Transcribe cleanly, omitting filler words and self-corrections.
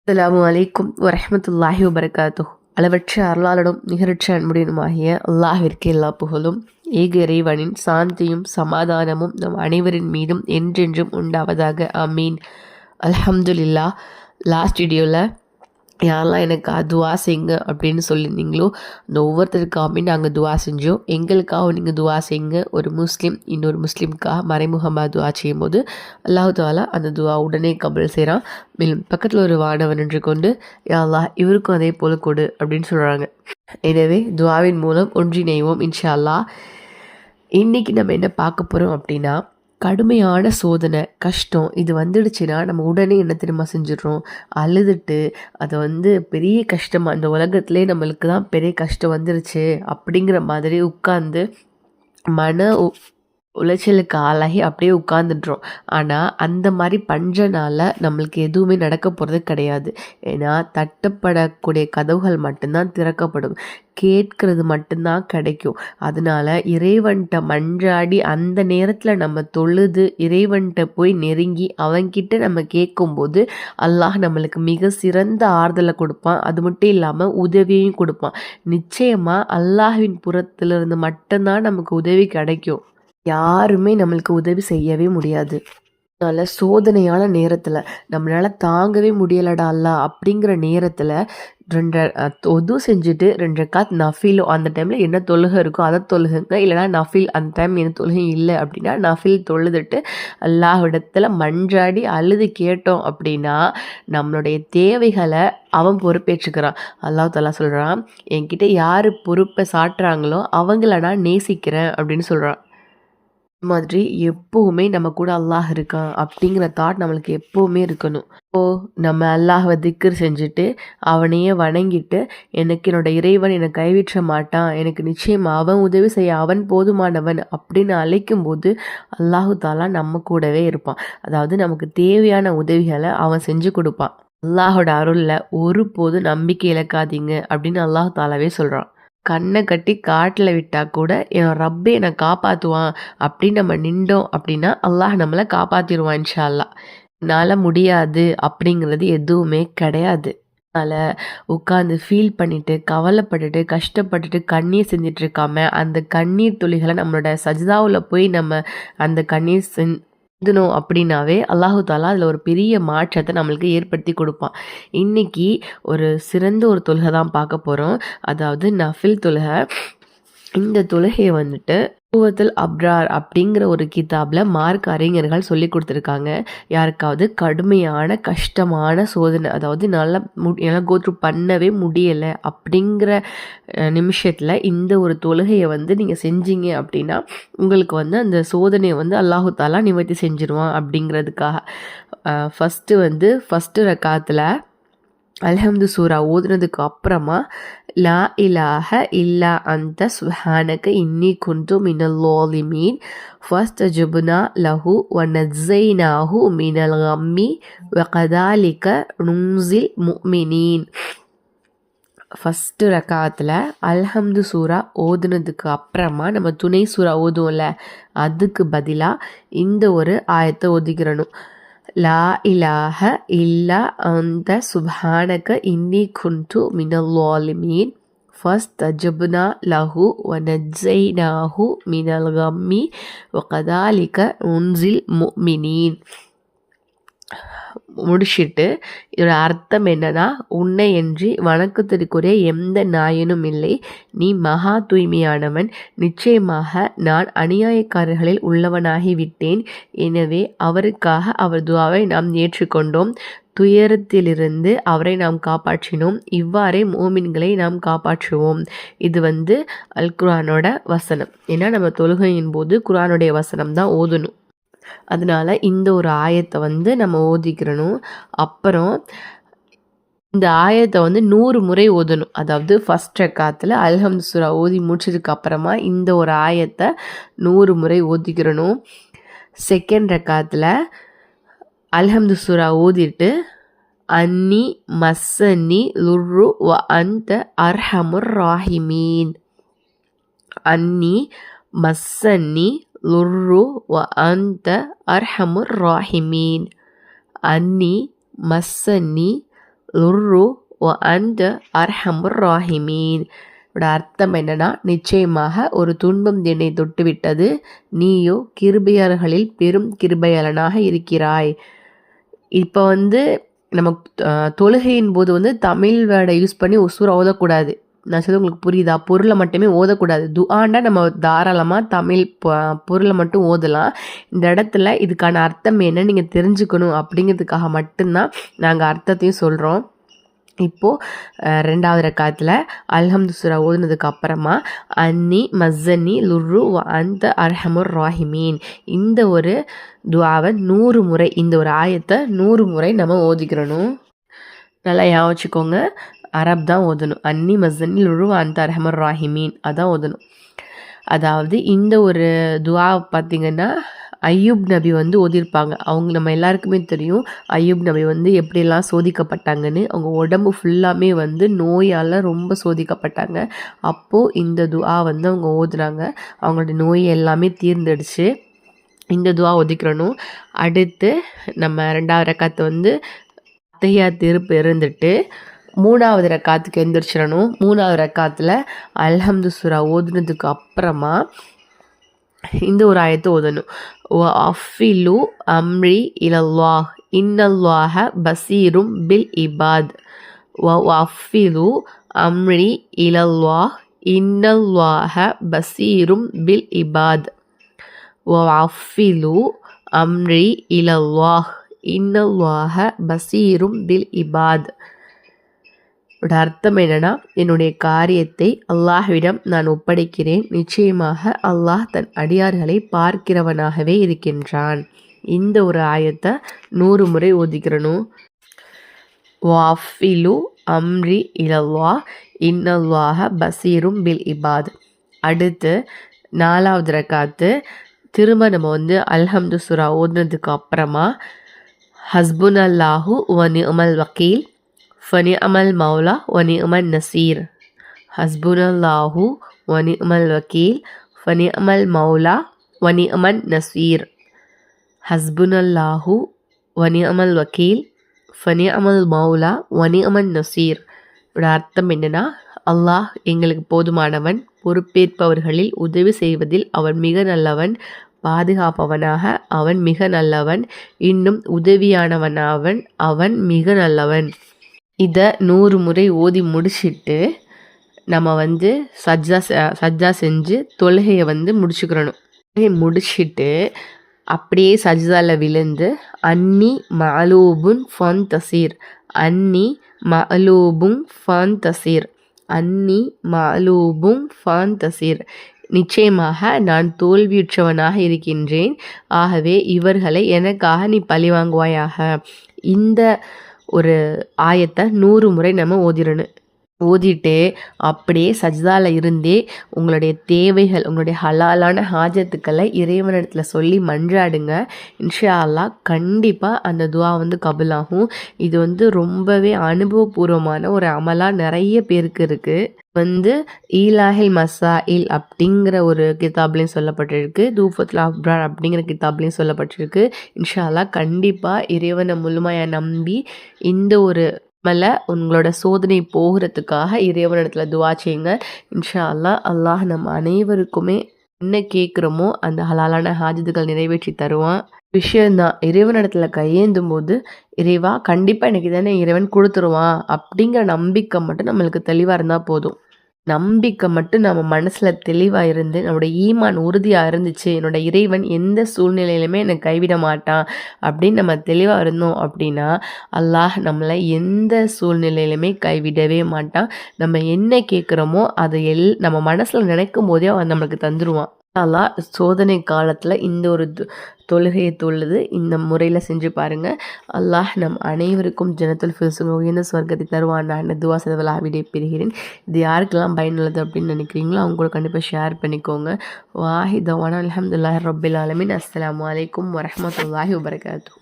அஸ்ஸலாமு அலைக்கும் வரஹ்மத்துல்லாஹி வபரகாத்துஹ். அளவற்ற அருளாளனும் நிகரற்ற அன்புடனுமாகிய அல்லாஹ்விற்கு எல்லா புகழும். ஏக இறைவனின் சாந்தியும் சமாதானமும் நம் அனைவரின் மீதும் என்றென்றும் உண்டாவதாக. ஆமீன். அல்ஹம்துலில்லாஹ். லாஸ்ட் வீடியோவில் யாரெல்லாம் எனக்கு துவா செய்யுங்க அப்படின்னு சொல்லியிருந்தீங்களோ அந்த ஒவ்வொருத்தருக்காகவே நாங்கள் துவா செஞ்சோம். எங்களுக்காக நீங்கள் துவா செய்யுங்க. ஒரு முஸ்லீம் இன்னொரு முஸ்லீமுக்காக மறைமுகமாக துவா செய்யும் போது அல்லாஹ் தாலா அந்த துவா உடனே கபல் செய்கிறான். மேலும் பக்கத்தில் ஒரு வானவன் நின்று கொண்டு யா அல்லாஹ் இவருக்கும் அதே போல் கொடு அப்படின்னு சொல்கிறாங்க. எனவே துவாவின் மூலம் ஒன்றிணைவோம் இன்ஷா அல்லாஹ். இன்றைக்கி நம்ம என்ன பார்க்க போகிறோம் அப்படின்னா, கடுமையான சோதனை கஷ்டம் இது வந்துடுச்சுன்னா நம்ம உடனே என்ன தெரியுமா செஞ்சிடுறோம், அழுதுட்டு அதை பெரிய கஷ்டமாக இந்த உலகத்திலே நம்மளுக்கு தான் பெரிய கஷ்டம் வந்துருச்சு அப்படிங்கிற மாதிரி உட்கார்ந்து மன உளைச்சலுக்கு ஆளாகி அப்படியே உட்காந்துடுறோம். ஆனால் அந்த மாதிரி பண்ணுறனால நம்மளுக்கு எதுவுமே நடக்க போகிறது கிடையாது. ஏன்னா தட்டப்படக்கூடிய கதவுகள் மட்டும்தான் திறக்கப்படும், கேட்கறது மட்டும்தான் கிடைக்கும். அதனால இறைவன்கிட்ட மன்றாடி அந்த நேரத்தில் நம்ம தொழுது இறைவன்கிட்ட போய் நெருங்கி அவன்கிட்ட நம்ம கேட்கும்போது அல்லாஹ் நம்மளுக்கு மிக சிறந்த ஆறுதலை கொடுப்பான். அது மட்டும் இல்லாமல் உதவியையும் கொடுப்பான். நிச்சயமாக அல்லாஹ்வின் புறத்திலிருந்து மட்டும்தான் நமக்கு உதவி கிடைக்கும். யாருமே நம்மளுக்கு உதவி செய்யவே முடியாது. அதனால் சோதனையான நேரத்தில் நம்மளால் தாங்கவே முடியலடா அல்லா அப்படிங்கிற நேரத்தில் 2 ஒது செஞ்சுட்டு 2 ரக்காத் நஃபீலோ அந்த டைமில் என்ன தொழுகை இருக்கோ அதை தொழுகுங்க. இல்லைனா நஃபீல் அந்த டைம் என்ன தொழுகை இல்லை அப்படின்னா நஃபீல் தொழுதுட்டு அல்லாஹ்விடத்தில் மன்றாடி அழுது கேட்டோம் அப்படின்னா நம்மளுடைய தேவைகளை அவன் பொறுப்பேற்றுக்கிறான். அல்லாஹ் தஆலா சொல்கிறான், என்கிட்ட யார் பொறுப்பை சாட்டுறாங்களோ அவங்கள நான் நேசிக்கிறேன் அப்படின்னு சொல்கிறான். இது மாதிரி எப்போவுமே நம்ம கூட அல்லாஹ் இருக்கான் அப்படிங்கிற தாட் நம்மளுக்கு எப்போவுமே இருக்கணும். நம்ம அல்லாஹ்வை திக்ர் செஞ்சுட்டு அவனையே வணங்கிட்டு எனக்கு என்னோட இறைவன் என்னை கைவிற்ற மாட்டான், எனக்கு நிச்சயம் அவன் உதவி செய்ய அவன் போதுமானவன் அப்படின்னு அழைக்கும் போது அல்லாஹு தாலா நம்ம கூடவே இருப்பான். அதாவது நமக்கு தேவையான உதவிகளை அவன் செஞ்சு கொடுப்பான். அல்லாஹோட அருளில் ஒருபோதும் நம்பிக்கை இழக்காதீங்க அப்படின்னு அல்லாஹ் தாலாவே சொல்கிறான். கண்ணை கட்டி காட்டில் விட்டால் கூட என் ரப்பே என்னை காப்பாற்றுவான் அப்படின்னு நம்ம நின்றோம் அப்படின்னா அல்லாஹ் நம்மளை காப்பாற்றிடுவான் இன்ஷா அல்லாஹ். என்னால் முடியாது அப்படிங்கிறது எதுவுமே கிடையாது. அதனால் உட்காந்து ஃபீல் பண்ணிவிட்டு கவலைப்பட்டுட்டு கஷ்டப்பட்டுட்டு கண்ணீர் செஞ்சிட்டு இருக்காம அந்த கண்ணீர் துளிகளை நம்மளோட சஜிதாவில் போய் நம்ம அந்த கண்ணீர் சிந்தணும் அப்படின்னாவே அல்லாஹு தாலா அதில் ஒரு பெரிய மாற்றத்தை நம்மளுக்கு ஏற்படுத்தி கொடுப்பான். இன்றைக்கி ஒரு சிறந்த ஒரு தொழுகை தான் பார்க்க போகிறோம். அதாவது நஃபில் தொழுகை. இந்த தொழுகையை சூரத்துல் அப்ரார் அப்படிங்கிற ஒரு கிதாபில் மார்க் அறிஞர்கள் சொல்லி கொடுத்துருக்காங்க. யாருக்காவது கடுமையான கஷ்டமான சோதனை, அதாவது நல்லா கோத்ரூ பண்ணவே முடியலை அப்படிங்கிற நிமிஷத்தில் இந்த ஒரு தொழுகையை நீங்கள் செஞ்சீங்க அப்படின்னா உங்களுக்கு அந்த சோதனையை அல்லாஹு தாலா நிவர்த்தி செஞ்சிருவான் அப்படிங்கிறதுக்காக. ஃபஸ்ட்டு ரக்காத்தில் அல்ஹம்து சூரா ஓதுனதுக்கு அப்புறமா லா இலாஹ இல்லா அந்த சுப்ஹானக இன்னி குன்து மினல் லாலிமீன் ஃபஸ்தஜப்னா லஹு வ நஜ்ஸைனாஹு மினல் கம்மி வ கதாலிக நுன்ஸில் முஃமினீன். ஃபஸ்ட்டு ரக்காத்தில் அல்ஹம்து சூரா ஓதுனதுக்கு அப்புறமா நம்ம துணை சூரா ஓதுவோம்ல, அதுக்கு பதிலாக இந்த ஒரு ஆயத்தை ஒதுக்கிறணும். லா இலாஹ இல்லா அந்த சுப்ஹானக இன்னி குன்து மினல் லாலிமீன் ஃபஸ்தஜப்னா லஹு வ நஜ்ஸைனாஹு மினல் கம்மி வ கதாலிக நுன்ஸில் முஃமினீன். முடிச்சுட்டு இதோட அர்த்தம் என்னன்னா, உன்னை என்று வணக்கத்திற்குரிய எந்த நாயனும் இல்லை, நீ மகா தூய்மையானவன், நிச்சயமாக நான் அநியாயக்காரர்களில் உள்ளவனாகி விட்டேன். எனவே அவருக்காக அவர் துஆவை நாம் ஏற்றுக்கொண்டோம், துயரத்திலிருந்து அவரை நாம் காப்பாற்றினோம், இவ்வாறே மோமின்களை நாம் காப்பாற்றுவோம். இது அல் குர்ஆனோட வசனம். ஏன்னா நம்ம தொழுகையின் போது குர்ஆனுடைய வசனம் தான் ஓதணும். அதனால் இந்த ஒரு ஆயத்தை நம்ம ஓதிக்கிறணும். அப்புறம் இந்த ஆயத்தை 100 முறை ஓதணும். அதாவது ஃபஸ்ட் ரக்காத்தில் அல்ஹம்து சூரா ஓதி முடிச்சதுக்கு அப்புறமா இந்த ஒரு ஆயத்தை 100 முறை ஓதிக்கிறணும். செகண்ட் ரக்காத்தில் அல்ஹம்து சூரா ஓதிட்டு அன்னி மஸ்ஸன்னி லுர்ரு வ அந்த அர்ஹமுர் ராஹிமீன். அன்னி மஸ்ஸன்னி லுர்ரு வ அந்த அர்ஹமுர் ராஹிமீன். அன்னி மஸ்ஸன்னி லுர்ரு வ அன்த அர்ஹமுர் ராஹிமீன். இதோட அர்த்தம் என்னன்னா, நிச்சயமாக ஒரு துன்பம் என்னை தொட்டுவிட்டது, நீயோ கிருபையாளர்களில் பெரும் கிருபையாளனாக இருக்கிறாய். இப்போ நம்ம தொழுகையின் போது தமிழ் வேர்டை யூஸ் பண்ணி சூறா ஓதக்கூடாது. நான் சொல்றது உங்களுக்கு புரியுதா? பொருளை மட்டுமே ஓதக்கூடாது. துஆண்டா நம்ம தாராளமாக தமிழ் பொருளை மட்டும் ஓதலாம். இந்த இடத்துல இதுக்கான அர்த்தம் என்னன்னு நீங்கள் தெரிஞ்சுக்கணும் அப்படிங்கிறதுக்காக மட்டும்தான் நாங்கள் அர்த்தத்தையும் சொல்கிறோம். இப்போது 2வது ரக்காத்தில் அல்ஹம்து சூரா ஓதுனதுக்கு அப்புறமா அன்னி மஸ்ஸன்னி லுர்ரு வ அன்த அர்ஹமுர் ராஹிமீன் இந்த ஒரு துஆவை 100 முறை, இந்த ஒரு ஆயத்தை 100 முறை நம்ம ஓதிக்கிறணும். நல்லா ஞாபகம் வச்சுக்கோங்க, அரப் தான் ஓதணும். அன்னி மஸ்ஸன்னி லுர்ரு வ அன்த அர்ஹமுர் ராஹிமீன் அதான் ஓதணும். அதாவது இந்த ஒரு துஆ பார்த்திங்கன்னா ஐயூப் நபி ஓதியிருப்பாங்க. அவங்க நம்ம எல்லாருக்குமே தெரியும் ஐயூப் நபி எப்படியெல்லாம் சோதிக்கப்பட்டாங்கன்னு. அவங்க உடம்பு ஃபுல்லாமே நோயால் ரொம்ப சோதிக்கப்பட்டாங்க. அப்போது இந்த துஆ அவங்க ஓதுனாங்க. அவங்களுடைய நோய் எல்லாமே தீர்ந்துடுச்சு. இந்த துஆ ஒதுக்கிறணும். அடுத்து நம்ம 2வது ரக்காத்து அத்தஹியாத் திருப்பு இருந்துட்டு 3வது ரக்காத்துக்கு எந்திரிச்சிடணும். 3வது ரக்காத்தில் அல்ஹம்து சூரா ஓதுனதுக்கு அப்புறமா இந்த ஒரு ஆயத்தை ஓதணும். வ அஃபிலு அம்ரி இலல்லாஹ் இன்னல்லாஹ பசீரும் பில் இபாத். வ அஃபிலு அம்ரி இலல்லாஹ் இன்னல்லாஹ பசீரும் பில் இபாத். வ அஃபிலு அம்ரி இலல்லாஹ் இன்னல்லாஹ பசீரும் பில் இபாத். அர்த்தம் என்னன்னா, என்னுடைய காரியத்தை அல்லாஹ்விடம் நான் ஒப்படைக்கிறேன், நிச்சயமாக அல்லாஹ் தன் அடியார்களை பார்க்கிறவனாகவே இருக்கின்றான். இந்த ஒரு ஆயத்தை 100 முறை ஓதிக்கிறணும். வாஃபிலு அம்ரி இலல்லாஹ் இன்னல்லாஹ பசீரும் பில் இபாத். அடுத்து 4வது ரக்காத்து திரும்ப நம்ம அல்ஹம்து சூரா ஓதுனதுக்கு அப்புறமா ஹஸ்புன் அல்லாஹு வ நிஅமல் வக்கீல் ஃபனிஅமல் மௌலா வ நிஅமன் நசீர். ஹஸ்புனல்லாஹு வ நிஅமல் வக்கீல் ஃபனிஅமல் மௌலா வ நிஅமன் நசீர். ஹஸ்புனல்லாஹு வ நிஅமல் வக்கீல் ஃபனிஅமல் மௌலா வ நிஅமன் நசீர். இதோட அர்த்தம் என்னன்னா, அல்லாஹ் எங்களுக்கு போதுமானவன், பொறுப்பேற்பவர்களில் உதவி செய்வதில் அவன் மிக நல்லவன், பாதுகாப்பவனாக அவன் மிக நல்லவன், இன்னும் உதவியானவனாவன் அவன் மிக நல்லவன். இதை 100 முறை ஓதி முடிச்சுட்டு நம்ம சஜ்ஜா செஞ்சு தொழுகையை முடிச்சுக்கிறணும். தொழுகை முடிச்சுட்டு அப்படியே சஜ்ஜாவில் விழுந்து அன்னி மஅலூபுன் ஃபன் தசீர், அன்னி மஅலூபும் ஃபன் தசீர், அன்னி மஅலூபும் ஃபன் தசீர், நிச்சயமாக நான் தோல்வியுற்றவனாக இருக்கின்றேன், ஆகவே இவர்களை எனக்காக நீ பழிவாங்குவாயாக. இந்த ஒரு ஆயத்தை 100 முறை நம்ம ஓதிடணும். ஓதிட்டு அப்படியே சஜ்தாவில் இருந்தே உங்களுடைய தேவைகள், உங்களுடைய ஹலாலான ஹாஜத்துக்களை இறைவனிடத்தில் சொல்லி மன்றாடுங்க. இன்ஷா அல்லாஹ் கண்டிப்பாக அந்த துஆ கபூலாகும். இது ரொம்பவே அனுபவபூர்வமான ஒரு அமலாக நிறைய பேருக்கு இருக்குது. ஈலாஹில் மசாயில் அப்படிங்கிற ஒரு கிதாப்லேயும் சொல்லப்பட்டிருக்கு, தூஃபத்துல் அப்ரார் அப்படிங்கிற கிதாப்லேயும் சொல்லப்பட்டிருக்கு. இன்ஷா அல்லாஹ் கண்டிப்பாக இறைவனை முழுமையாக நம்பி இந்த ஒரு உங்களோட சோதனை போகிறதுக்காக இறைவனிடத்துல துஆ செய்யுங்க. இன்ஷா அல்லாஹ் நம்ம அனைவருக்குமே என்ன கேட்குறோமோ அந்த ஹலாலான ஹாஜத்துகள் நிறைவேற்றி தருவான். விஷயந்தான் இறைவனிடத்துல கையேந்தும் போது இறைவா கண்டிப்பாக எனக்கு தானே இறைவன் கொடுத்துருவான் அப்படிங்கிற நம்பிக்கை மட்டும் நம்மளுக்கு தெளிவாக இருந்தால் போதும். நம்பிக்கை மட்டும் நம்ம மனசில் தெளிவாக இருந்து நம்மளுடைய ஈமான் உறுதியாக இருந்துச்சு, என்னோட இறைவன் எந்த சூழ்நிலையிலுமே என்னை கைவிட மாட்டான் அப்படின்னு நம்ம தெளிவாக இருந்தோம் அப்படின்னா அல்லாஹ் நம்மளை எந்த சூழ்நிலையிலுமே கைவிடவே மாட்டான். நம்ம என்ன கேட்குறோமோ அதை நம்ம மனசில் நினைக்கும் போதே அவன் நம்மளுக்கு தந்துடுவான். அல்லாஹ் சோதனை காலத்தில் இந்த ஒரு தொழுகையை தொழுது இந்த முறையில் செஞ்சு பாருங்கள். அல்லாஹ் நம் அனைவருக்கும் ஜன்னத்துல் ஃபிர்தௌஸ் உயர்ந்த சொர்க்கத்தை தருவான். நான் துஆ செய்தவளாக விடை பெறுகிறேன். இது யாருக்கெல்லாம் பயனுள்ளது அப்படின்னு நினைக்கிறீங்களோ அவங்க கூட கண்டிப்பாக ஷேர் பண்ணிக்கோங்க. வாஹிதவானா அல்ஹம்துலில்லாஹி ரப்பில் ஆலமீன். அஸ்ஸலாமு அலைக்கும் வரஹ்மத்துல்லாஹி வபரகாத்துஹு.